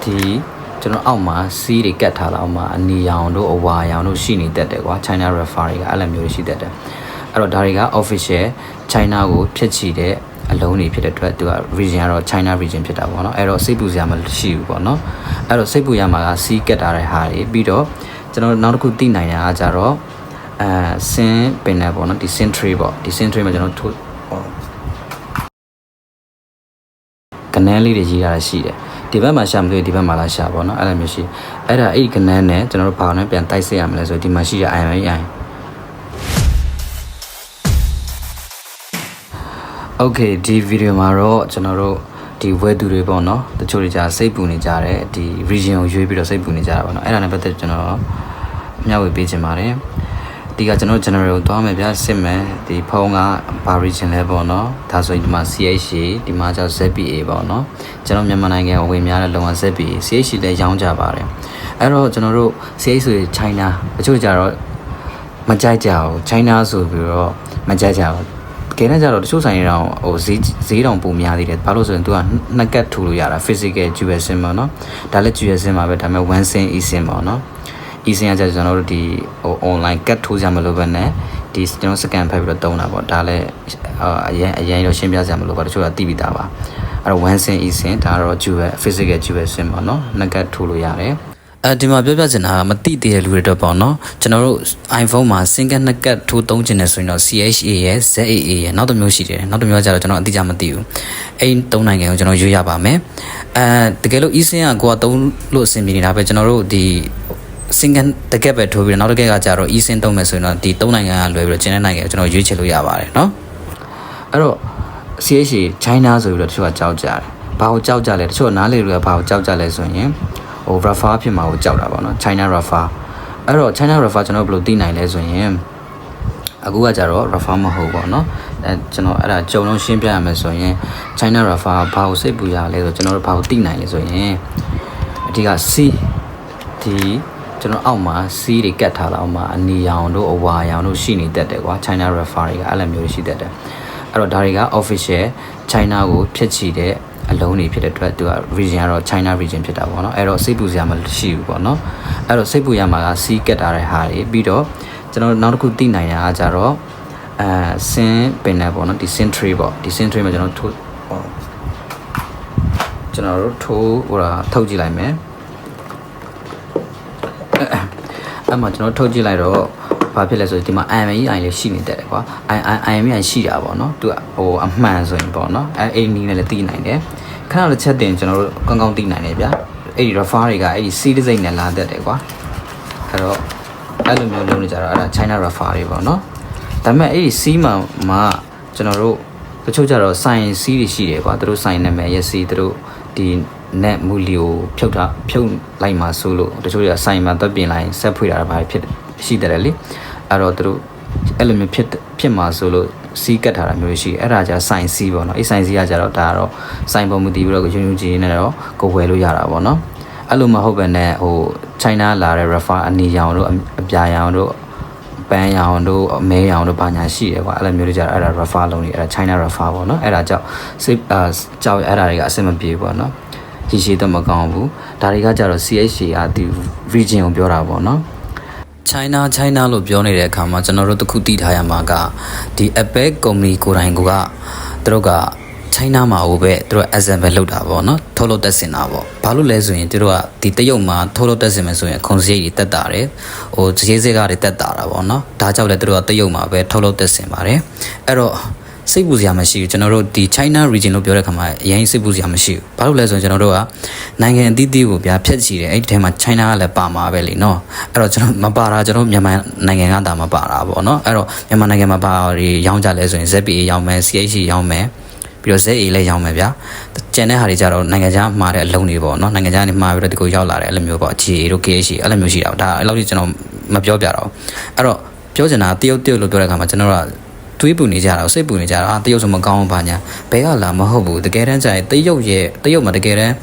ဒီကျွန်တော်အောက်မှာစီးတွေကတ်ထားလာအောက်မှာအနီရောင်တို့အဝါရောင်တို့ရှိနေတတ်တယ်ကွာ China Rafa တွေကအဲ့လိုမျိုးရှိတတ်တယ်အဲ့တော့ဒါတွေက official China ကိုဖြစ်ချီတဲ့အလုံးတွေဖြစ်တဲ့အတွက်သူက region ကတော့ China region ဖြစ်တာပေါ့နော်အဲ့တော့စိတ်ပူစရာမရှိဘူးပေါ့နော်အဲ့တော့စိတ်ပူရမှာကစီးကတ်ထားတဲ့ဟာတွေပြီးတော့ကျွန်တော်နောက်တစ်ခုသိနိုင်တာကကြတော့ဆင်းပင်နယ်ပေါ့နော်ဒီ century ပေါ့ဒီ century မှာကျွန်တော်ကနေလေးတွေရေးရတာရှိတယ်ဒီဘက်မှာရှာမလို့ဒီဘက်မှာလာရှာပေါ့နော်အဲ့လိုမျိုးရှိအဲ့ဒါအဲ့ကနေနဲ့ကျွန်တော်တို့ဘာနဲ့ပြန်တိုက်ဆက်ရမလဲဆိုဒီမှာရှိတဲ့ IMI Okay ဒီဗီဒီယိုမှာတော့ကျွန်တော်တို့ဒီဝဲသူတွေပေါ့နော်တချို့တွေကြာစိတ်ပူနေကြတယ်ဒီ region ကိုရွေးပြီးတော့စိတ်ပူနေကြတာပေါ့နော်အဲ့ဒါနဲ့ပတ်သက်ကျွန်တော်မျှဝေပေးချင်ပါတယ်ဒီကကျွန်တော် general ကိုသွားမယ်ဗျာစစ်မယ်ဒီဖုန်းကဘာ region လဲပေါ့နော်ဒါဆိုရင်ဒီမှာ CH ဒီမှာကျ ZPA ပေါ့နော်ကျွန်တော်မြန်မာနိုင်ငံဝင်များတဲ့လုံအောင် ZPA CH လည်းရောင်းကြပါတယ်အဲ့တော့ကျွန်တော်တို့ CH ဆိုရင် China တချို့ကြတော့မကြိုက်ကြဘူး China ဆိုပြီးတော့မကြိုက်ကြဘူးကဲနဲ့ကြတော့တချို့ဆိုင်တွေတော့ဟိုဈေးတောင်ပုံများသေးတယ်ဘာလို့ဆိုရင် तू ကနှစ်ကတ်ထူလို့ရတာ physical dual sim ပေါ့နော်ဒါလည်း dual sim ပါပဲဒါပေမဲ့ one sim e sim ပေါ့နော်e sim ကကျကျွန်တော်တို့ဒီဟို online ကတ်ထိုးကြမလို့ပဲနဲ့ဒီကျွန်တော် scan ဖတ်ပြီးတော့တုံးတာပေါ့ဒါလည်းအရင်တော့ရှင်းပြစရာမလိုပါတချို့ကသိပြီးသားပါအဲ့တော့ one sim e sim ဒါကတော့ dual physical dual sim ပေါ့နော်နှစ်ကတ်ထိုးလို့ရတယ်ဒီမှာပြောပြချင်တာမတိသေးတဲ့လူတွေတော့ပေါ့နော်ကျွန်တော်တို့ iPhone မှာ single နှစ်ကတ်ထိုးသုံးချင်တယ်ဆိုရင်တော့ CHA ရဲ့ ZAA ရဲ့နောက်တစ်မျိုးရှိတယ်နောက်တစ်မျိုးကျတော့ကျွန်တော်အတိအကျမသိဘူးအဲ့သုံးနိုင်ငံကိုကျွန်တော်ရွေးရပါမယ်တကယ်လို့ eSIM ကကိုကသုံးလို့အဆင်ပြေနေတာပဲကျွန်တော်တို့ဒီ single တကက်ပဲထိုးပြီးတော့နောက်တစ်ကက်ကကျတော့ eSIM သုံးမယ်ဆိုရင်တော့ဒီသုံးနိုင်ငံကလွယ်ပြီးတော့ကျန်တဲ့နိုင်ငံကိုကျွန်တော်ရွေးချယ်လို့ရပါတယ်နော်အဲ့တော့ CHA China ဆိုပြီးတော့တချို့ကကြောက်ကြတယ်ဘာကိုကြောက်ကြလဲတချို့နားလေတွေကဘာကိုကြောက်ကြလဲဆိုရင်ဟို Rafa ဖြစ်မှာကိုကြောက်တာပေါ့နော် China Rafa အဲ့တော့ China Rafa ကျွန်တော်ဘယ်လိုသိနိုင်လဲဆိုရင်အခုကကြတော့ Rafa မဟုတ်ပေါ့နော်ကျွန်တော်အဲ့ဒါကြုံလုံးရှင်းပြရမယ်ဆိုရင် China Rafa ဘာကိုစိတ်ပူရလဲဆိုကျွန်တော်တို့ဘာကိုသိနိုင်လဲဆိုရင်အဓိက C ဒီကျွန်တော်အောက်မှာ C တွေကတ်ထားလာအောက်မှာအနီရောင်တို့အဝါရောင်တို့ရှိနေတတ်တယ်ကွာ China Rafa တွေကအဲ့လိုမျိုးရှိတတ်တယ်အဲ့တော့ဒါတွေက official China ကိုဖြစ်ချီတဲ့အလုံးတွေဖြစ်တဲ့အတွက်သူက region ကတော့ China region ဖြစ်တာပေါ့နော်အဲ့တော့စိတ်ပူစရာမရှိဘူးပေါ့နော်အဲ့တော့စိတ်ပူရမှာကစီးကတ်ထားတဲ့ဟာတွေပြီးတော့ကျွန်တော်နောက်တစ်ခုသိနိုင်တာကကြတော့ဆင်းပင်နယ်ပေါ့နော်ဒီ century ပေါ့ဒီ century မှာကျွန်တော်တို့ထိုးဟိုတာထုတ်ကြည့်လိုက်မယ်အဲ့မှာကျွန်တော်ထုတ်ကြည့်လိုက်တော့ဘာဖြစ်လဲဆိုဒီမှာ IMI လေးရှိနေတယ်ကွာ IMI ရှိတာပေါ့နော်သူကဟိုအမှန်ဆိုရင်ပေါ့နော်အဲ့ဒီနီးနဲ့လည်းသိနိုင်တယ်ခဏတစ်ချက်တင်ကျွန်တော်တို့ကောင်းကောင်းသိနိုင်တယ်ဗျာအဲ့ဒီ Rafa တွေကအဲ့ဒီ C တစ်စိမ့်နဲ့လာတတ်တယ်ကွာအဲ့တော့အဲ့လိုမျိုးလုပ်နေကြတော့အဲ့ဒါ China Rafa တွေပေါ့နော်ဒါပေမဲ့အဲ့ဒီ C မှာကျွန်တော်တို့တချို့ကြတော့ sign C တွေရှိတယ်ကွာသူတို့ sign နာမည်ရဲ့ C သူတို့ဒီ net မူလီကိုဖြုတ်လိုက်မှာဆိုလို့တချို့တွေက sign မှာတက်ပြင်လိုက်ဆက်ဖွေတာဘာဖြစ်ရှိတယ်လေအဲ့တော့သူတို့အဲ့လိုမျိုးဖြစ်မှာဆိုလို့စီးကတ်ထားတာမျိုးရှိအဲ့ဒါじゃဆိုင်စီးပေါ့နော်အဲ့ဆိုင်စီးကကြတော့ဒါကတော့ဆိုင်ပုံမူတည်ပြီးတော့ယုံကြီးနဲ့တော့ကိုဝယ်လို့ရတာပေါ့နော်အဲ့လိုမဟုတ်ပဲနဲ့ဟို China လာတဲ့ Rafa အနီရောင်တို့အပြာရောင်တို့ပန်းရောင်တို့အမဲရောင်တို့ဘာညာရှိတယ်ကွာအဲ့လိုမျိုးတွေကြတော့အဲ့ဒါ Rafa လုံးနေအဲ့ဒါ China Rafa ပေါ့နော်အဲ့ဒါကြောင့်ကြောက်အဲ့ဒါတွေကအဆင်မပြေဘူးပေါ့နော်ရှိရှိတော့မကောင်းဘူးဒါတွေကကြတော့ CHA ကဒီ region ကိုပြောတာပေါ့နော်China လို့ပြောနေတဲ့အခါမှာကျွန်တော်တို့တခုသိထားရမှာကဒီ Apple company ကိုယ်တိုင်ကသူတို့က China မှာဟိုပဲသူတို့ assemble လုပ်တာပေါ့နော်ထုတ်လုပ်တက်စင်တာပေါ့ဘာလို့လဲဆိုရင်သူတို့ကဒီတရုတ်မှာထုတ်လုပ်တက်စင်မယ်ဆိုရင်အခွန်စရိတ်တွေတက်တာတယ်ဟိုဈေးစကားတွေတက်တာပေါ့နော်ဒါကြောင့်လည်းသူတို့ကတရုတ်မှာပဲထုတ်လုပ်တက်စင်ပါတယ်အဲ့တော့စိတ်ပူစရာမရှိဘူးကျွန်တော်တို့ဒီ China region လို့ပြောတဲ့ခါမှာအရင်စိတ်ပူစရာမရှိဘူးဘာလို့လဲဆိုရင်ကျွန်တော်တို့ကနိုင်ငံအသီးသီးကိုဗျာဖြတ်ချီတယ်အဲ့ဒီထဲမှာ China ကလည်းပါမှာပဲလीနော်အဲ့တော့ကျွန်တော်မပါတာကျွန်တော်မြန်မာနိုင်ငံကတာမပါတာပေါ့နော်အဲ့တော့မြန်မာနိုင်ငံမှာပါတွေရောင်းကြလဲဆိုရင် ZPA ရောင်းမယ် CH ရောင်းမယ်ပြီးတော့ ZA လည်းရောင်းမယ်ဗျာကျန်တဲ့ဟာတွေကြတော့နိုင်ငံခြားမှာတဲ့အလုံးတွေပေါ့နော်နိုင်ငံခြားကနေမှာပြီးတော့ဒီကိုရောက်လာတယ်အဲ့လိုမျိုးပေါ့ GA တို့ KH အဲ့လိုမျိုးရှိတာဒါအဲ့လောက်ကြီးကျွန်တော်မပြောပြတော့အဲ့တော့ပြောချင်တာတရုတ်လို့ပြောတဲ့ခါမှာကျွန်တော်ကတွေးပူနေကြတာစိတ်ပူနေကြတာတရုတ်ဆိုမကောင်းဘူးဘာညာဘဲကလာမဟုတ်ဘူးတကယ်တမ်းကျရင်တရုတ်မှာတကယ်တမ်း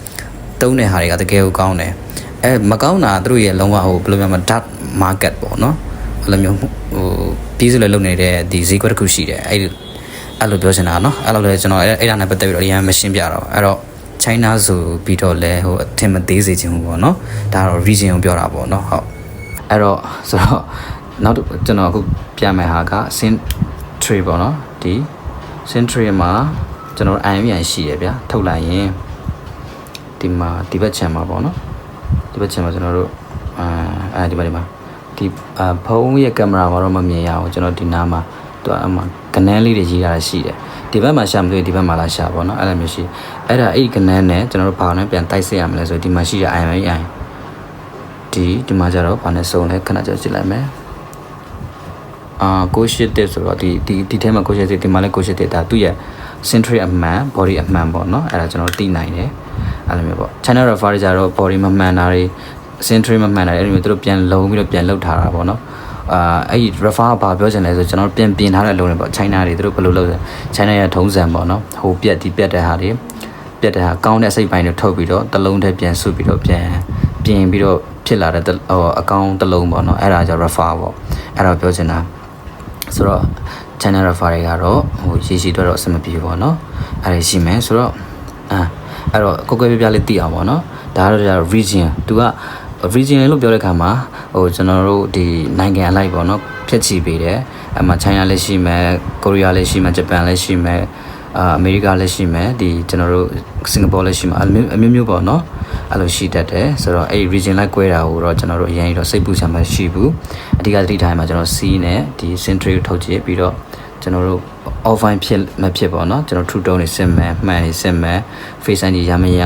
တုံးတဲ့ဟာတွေကတကယ်ကိုကောင်းတယ်မကောင်းတာသူတို့ရဲ့လုံးဝဟိုဘယ်လိုမျိုး dark market ပေါ့နော်အဲ့လိုမျိုးဟိုပြီးစလဲလုပ်နေတဲ့ဒီဈေးကွက်တစ်ခုရှိတယ်အဲ့လိုပြောချင်တာနော်အဲ့လိုလဲကျွန်တော်အဲ့ဒါနဲ့ပတ်သက်ပြီးတော့အရင်မရှင်းပြတော့အဲ့တော့ China ဆိုပြီးတော့လဲဟိုအထင်မသေးစေချင်ဘူးပေါ့နော်ဒါတော့ region ကိုပြောတာပေါ့နော်ဟုတ်အဲ့တော့ဆိုတော့နောက်ကျွန်တော်အခုပြမယ်ဟာက century ပေါ့နော်ဒီ century မှာကျွန်တော် IMEI ရှိရဗျာထုတ်လိုက်ရင်ဒီမှာဒီဘက် channel မှာပေါ့နော်ဒီဘက် channel မှာကျွန်တော်တို့ဒီဘက်ဒီမှာဒီဖုန်းရဲ့ကင်မရာမှာတော့မမြင်ရအောင်ကျွန်တော်ဒီနားမှာသူအမှကနန်းလေးတွေရေးထားတာရှိတယ်ဒီဘက်မှာရှာမလို့ဒီဘက်မှာလာရှာပေါ့နော်အဲ့လိုမျိုးရှိအဲ့ဒါအဲ့ဒီကနန်းနဲ့ကျွန်တော်တို့ဘာနဲ့ပြန်တိုက်ဆက်ရမလဲဆိုဒီမှာရှိတဲ့ IMEI ဒီမှာကျတော့ဘာနဲ့စုံလဲခဏကြာကြည့်လိုက်မယ်ကိုရှိတဲ့ဆိုတော့ဒီထဲမှာကိုရှိတဲ့ဒီမှာလည်းကိုရှိတဲ့ဒါသူ့ရဲ့ century အမှန် body အမှန်ပေါ့နော်အဲ့ဒါကျွန်တော်သိနိုင်တယ်အဲ့လိုမျိုးပေါ့ channel refer ကြတော့ body မမှန်တာတွေ century မမှန်တာတွေအဲ့လိုမျိုးသူတို့ပြန်လုံးပြီးတော့ပြန်လောက်ထားတာပေါ့နော်အဲ့ဒီ refer ကဘာပြောချင်လဲဆိုကျွန်တော်ပြန်ပြင်ထားတဲ့အလုံးတွေပေါ့ China တွေသူတို့ဘယ်လိုလုပ်လဲ China ရဲ့ထုံးစံပေါ့နော်ဟိုပြက်ဒီပြက်တဲ့ဟာတွေပြက်တဲ့ဟာကောင်းတဲ့စိတ်ပိုင်းတွေထုတ်ပြီးတော့တစ်လုံးတည်းပြန်ဆုပ်ပြီးတော့ပြန်ပြင်ပြီးတော့ဖြစ်လာတဲ့ဟိုအကောင့်တစ်လုံးပေါ့နော်အဲ့ဒါကြောင့် refer ပေါ့အဲ့တော့ပြောချင်တာဆိုတော့ channel refer တွေကတော့ဟိုရေရှည်တော့အဆင်မပြေပေါ့နော်အဲ့ဒါရှိမယ်ဆိုတော့အဲ့တော့ကိုကိုပြပြလေးသိအောင်ပေါ့နော်ဒါကတော့ region သူက region လို့ပြောတဲ့အခါမှာဟိုကျွန်တော်တို့ဒီနိုင်ငံအလိုက်ပေါ့နော်ဖြည့်ချီပေးတယ်အဲ့မှာ China လည်းရှိမယ်ကိုရီးယားလည်းရှိမယ်ဂျပန်လည်းရှိမယ်အမေရိကလည်းရှိမယ်ဒီကျွန်တော်တို့စင်ကာပူလည်းရှိမယ်အမျိုးမျိုးပေါ့နော်အဲ့လိုရှိတတ်တယ်ဆိုတော့အဲ့ region လိုက်꿰တာကိုတော့ကျွန်တော်တို့အရင်တော့စိတ်ပူစရာမရှိဘူးအဓိကသတိထားမှာကျွန်တော် C နဲ့ဒီ century ကိုထုတ်ကြည့်ပြီးတော့ကျွန်တော်တို့ offline ဖြစ်မဖြစ်ပေါ့နော်ကျွန်တော် true tone တွေစစ်မယ်မှန်တွေစစ်မယ် face ID ရမရ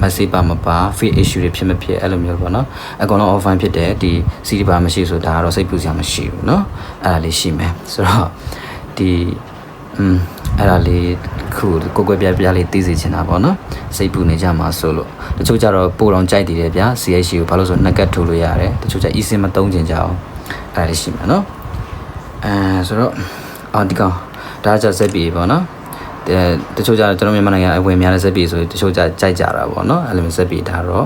message ပါမပါ face issue တွေဖြစ်မဖြစ်အဲ့လိုမျိုးပေါ့နော်အကောင်လုံး offline ဖြစ်တယ်ဒီ C ဒီပါမရှိဆိုဒါကတော့စိတ်ပူစရာမရှိဘူးเนาะအဲ့ဒါလေးရှိမယ်ဆိုတော့ဒီအဲ့ဒါလေးခုကိုကိုပြပြလေးသိစေချင်တာပေါ့နော်စိတ်ပူနေကြမှာဆိုလို့တချို့ကြတော့ပိုတော့ကြိုက်တည်တယ်ဗျာ CH ကိုဘာလို့ဆိုနှစ်ကတ်ထိုးလို့ရတယ်တချို့ကြ eSIM မသုံးချင်ကြအောင်အဲ့ဒါလေးရှိမှာเนาะဆိုတော့ဒီကောင်ဒါကြစက်ပြေပေါ့နော်တချို့ကြကျွန်တော်မြန်မာနိုင်ငံအဝင်များတဲ့စက်ပြေဆိုတချို့ကြကြိုက်ကြတာပေါ့နော်အဲ့လိုမျိုးစက်ပြေထားတော့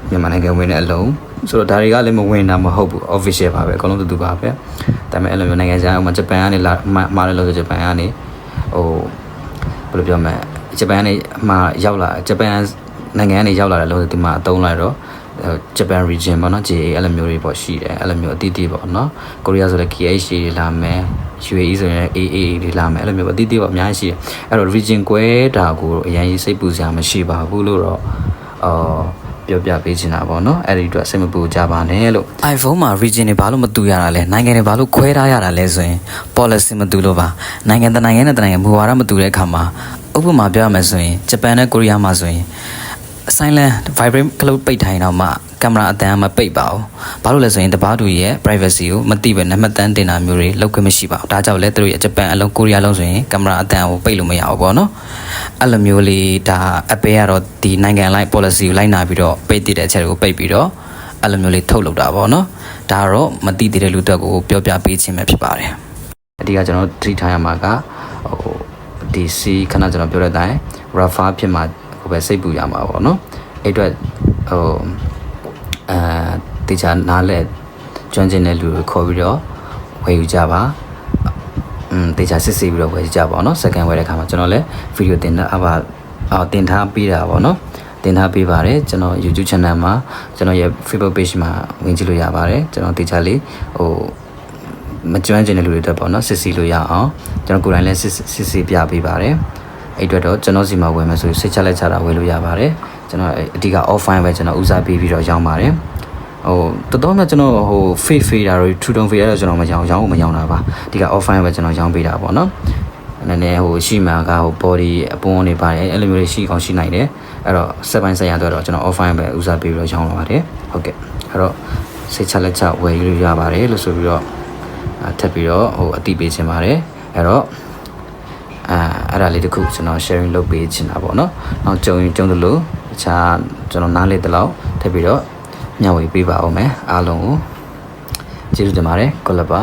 မြန်မာနိုင်ငံဝင်တဲ့အလုံးဆိုတော့ဒါတွေကလည်းမဝင်တာမဟုတ်ဘူး official ပါပဲအကုန်လုံးတူပါပဲဒါပေမဲ့အဲ့လိုမျိုးနိုင်ငံခြားမှာဂျပန်ကနေလာမှားတယ်လို့ဆိုဂျပန်ကနေဟိုဘယ်လိုပြောမလဲဂျပန်ကနေမှာရောက်လာဂျပန်နိုင်ငံကနေရောက်လာတယ်လို့ဒီမှာအသုံးလိုက်တော့Japan region ပေါ့နော် JA အဲ့လိုမျိုးတွေပေါ့ရှိတယ်အဲ့လိုမျိုးအတီးတီးပေါ့နော်ကိုရီးယားဆိုလည်း KH တွေလာမယ် UAE ဆိုရင် AA တွေလာမယ်အဲ့လိုမျိုးအတီးတီးပေါ့အများကြီးရှိတယ်အဲ့တော့ region ကွဲတာကိုအရင်ကြီးစိတ်ပူစရာမရှိပါဘူးလို့တော့ပြောပြပေးချင်တာပေါ့နော်အဲ့ဒီအတွက်စိတ်မပူကြပါနဲ့လို့ iPhone မှာ region တွေဘာလို့မတူရတာလဲနိုင်ငံတွေဘာလို့ခွဲထားရတာလဲဆိုရင် policy မတူလို့ပါနိုင်ငံတနိုင်ငံနဲ့တနိုင်ငံမူဝါဒမတူတဲ့အခါမှာဥပမာပြောရမယ်ဆိုရင်ဂျပန်နဲ့ကိုရီးယားမှာဆိုရင် silent vibrate ကလုတ်ပိတ်ထိုင်တော့မှကင်မရာအတန်းမပိတ်ပါဘူးဘာလို့လဲဆိုရင်တပားသူရဲ့ privacy ကိုမသိပဲနံပါတ်တန်းတင်တာမျိုးတွေလုပ်ခွင့်မရှိပါဘူးဒါကြောင့်လဲသူတို့ရဲ့ဂျပန်အလုံးကိုရီးယားလုံးဆိုရင်ကင်မရာအတန်းကိုပိတ်လို့မရဘူးပေါ့နော်အဲ့လိုမျိုးလေးဒါ Apple ကတော့ဒီနိုင်ငံလိုက် policy ကိုလိုက်နာပြီးတော့ပိတ်တဲ့အချက်တွေကိုပိတ်ပြီးတော့အဲ့လိုမျိုးလေးထုတ်လုပ်တာပေါ့နော်ဒါကတော့မသိသေးတဲ့လူတွေကိုပြောပြပေးခြင်းပဲဖြစ်ပါတယ်အဓိကကျွန်တော်ထိထားရမှာကဟိုဒီ C ခဏကျွန်တော်ပြောတဲ့အတိုင်း refer ဖြစ်မှာကိုပဲစိတ်ပူရမှာပေါ့နော်အဲ့အတွက်ဟိုတေချာနားလဲကျွမ်းကျင်တဲ့လူကိုခေါ်ပြီးတော့ဝယ်ယူကြပါတေချာစစ်ဆေးပြီးတော့ဝယ်ယူကြပါတော့ second ဝယ်တဲ့အခါမှာကျွန်တော်လည်းဗီဒီယိုတင်ထားပေးတာပေါ့နော်တင်ထားပေးပါတယ်ကျွန်တော် YouTube channel မှာကျွန်တော်ရဲ့ Facebook page မှာဝင်ကြည့်လို့ရပါတယ်ကျွန်တော်တေချာလေးဟိုမကျွမ်းကျင်တဲ့လူတွေအတွက်ပေါ့နော်စစ်ဆေးလို့ရအောင်ကျွန်တော်ကိုယ်တိုင်လည်းစစ်ဆေးပြပေးပါတယ်အဲ့အတွက်တော့ကျွန်တော်စီမှာဝယ်မယ်ဆိုစိတ်ချလက်ချတာဝယ်လို့ရပါတယ်ကျွန်တော်အဓိက offline ပဲကျွန်တော်ဦးစားပေးပြီးတော့ရောင်းပါတယ်ဟိုတော်တော်များကျွန်တော်ဟို fake fader တွေ true tone fader တော့ကျွန်တော်မရောင်းတာပါအဓိက offline ပဲကျွန်တော်ရောင်းပေးတာပေါ့နော်နည်းနည်းဟိုရှိမှာကဟို body အပွန်းနေပါတယ်အဲ့လိုမျိုးတွေရှိအောင်ရှိနိုင်တယ်အဲ့တော့စက်ပိုင်းဆိုင်ရာတော့ကျွန်တော် offline ပဲဦးစားပေးပြီးတော့ရောင်းလာပါတယ်ဟုတ်ကဲ့အဲ့တော့စိတ်ချလက်ချဝယ်လို့ရပါတယ်လို့ဆိုပြီးတော့ထပ်ပြီးတော့ဟိုအတိပေးခြင်းပါတယ်အဲ့တော့အဲ့ဒါလေးတခုကျွန်တော် sharing လုပ်ပေးချင်တာပေါ့နော်နောက်ကြုံသလိုတခြားကျွန်တော်နားလေတလောက်ထပ်ပြီးတော့မျှဝေပေးပါဦးမယ်အားလုံးကိုကျေးဇူးတင်ပါတယ်ကိုလပါ